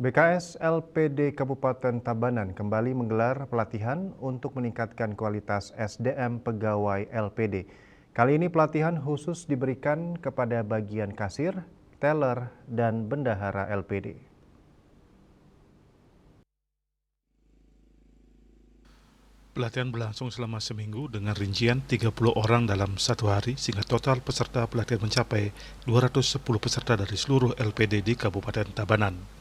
BKS LPD Kabupaten Tabanan kembali menggelar pelatihan untuk meningkatkan kualitas SDM pegawai LPD. Kali ini pelatihan khusus diberikan kepada bagian kasir, teller, dan bendahara LPD. Pelatihan berlangsung selama seminggu dengan rincian 30 orang dalam satu hari sehingga total peserta pelatihan mencapai 210 peserta dari seluruh LPD di Kabupaten Tabanan.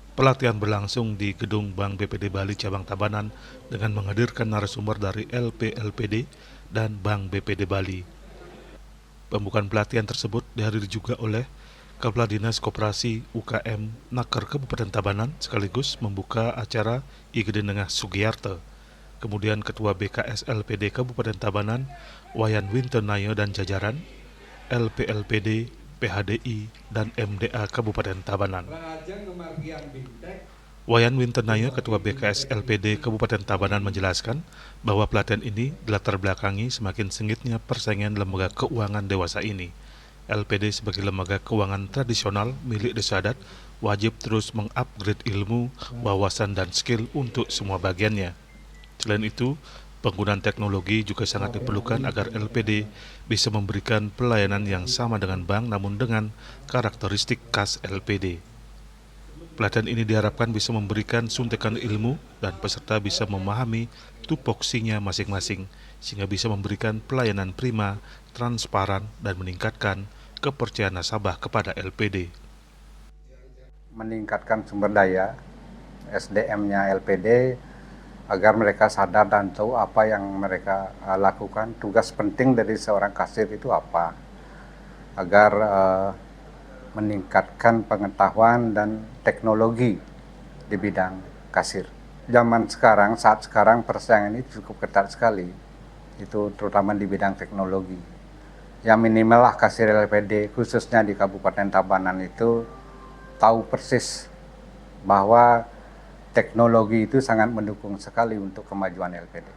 Pelatihan berlangsung di Gedung Bank BPD Bali Cabang Tabanan dengan menghadirkan narasumber dari LPD dan Bank BPD Bali. Pembukaan pelatihan tersebut dihadiri juga oleh Kepala Dinas Koperasi UKM Naker Kabupaten Tabanan sekaligus membuka acara IGD Nengah Sugiyarto. Kemudian Ketua BKS LPD Kabupaten Tabanan, Wayan Wintenayo dan jajaran, LPLPD, PHDI, dan MDA Kabupaten Tabanan. Wayan Wintenayo, Ketua BKS LPD Kabupaten Tabanan menjelaskan bahwa pelatihan ini dilatar belakangi semakin sengitnya persaingan lembaga keuangan dewasa ini. LPD sebagai lembaga keuangan tradisional milik desa adat wajib terus mengupgrade ilmu, wawasan, dan skill untuk semua bagiannya. Selain itu, penggunaan teknologi juga sangat diperlukan agar LPD bisa memberikan pelayanan yang sama dengan bank namun dengan karakteristik khas LPD. Pelatihan ini diharapkan bisa memberikan suntikan ilmu dan peserta bisa memahami tupoksinya masing-masing sehingga bisa memberikan pelayanan prima, transparan, dan meningkatkan kepercayaan nasabah kepada LPD. Meningkatkan sumber daya SDM-nya LPD agar mereka sadar dan tahu apa yang mereka lakukan. Tugas penting dari seorang kasir itu apa, agar meningkatkan pengetahuan dan teknologi di bidang kasir. Zaman sekarang, saat sekarang persaingan ini cukup ketat sekali, itu terutama di bidang teknologi. Yang minimal lah kasir LPD khususnya di Kabupaten Tabanan itu tahu persis bahwa teknologi itu sangat mendukung sekali untuk kemajuan LPD.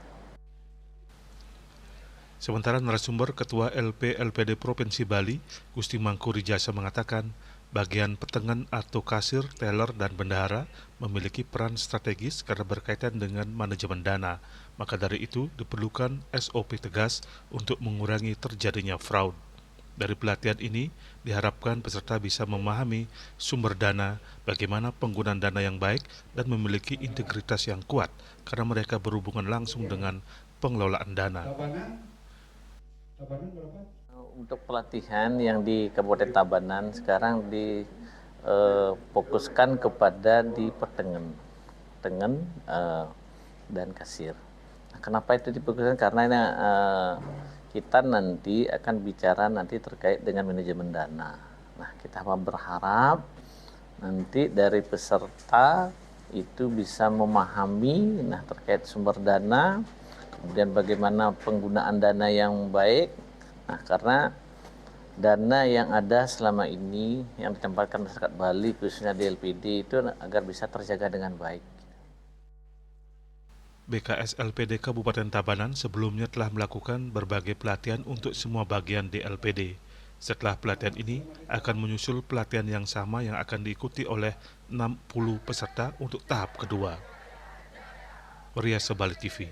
Sementara narasumber Ketua LPD Provinsi Bali, Gusti Mangku Rijasa mengatakan, bagian petengan atau kasir, teller, dan bendahara memiliki peran strategis karena berkaitan dengan manajemen dana. Maka dari itu diperlukan SOP tegas untuk mengurangi terjadinya fraud. Dari pelatihan ini, diharapkan peserta bisa memahami sumber dana, bagaimana penggunaan dana yang baik, dan memiliki integritas yang kuat, karena mereka berhubungan langsung dengan pengelolaan dana. Untuk pelatihan yang di Kabupaten Tabanan sekarang difokuskan kepada di pertengen dan kasir. Nah, kenapa itu difokuskan? Karena kita nanti akan bicara terkait dengan manajemen dana. Nah, kita berharap nanti dari peserta itu bisa memahami terkait sumber dana, kemudian bagaimana penggunaan dana yang baik. Nah, karena dana yang ada selama ini yang ditempatkan masyarakat Bali khususnya di LPD itu agar bisa terjaga dengan baik. BKS LPD Kabupaten Tabanan sebelumnya telah melakukan berbagai pelatihan untuk semua bagian di LPD. Setelah pelatihan ini akan menyusul pelatihan yang sama yang akan diikuti oleh 60 peserta untuk tahap kedua. Ria Sebali TV.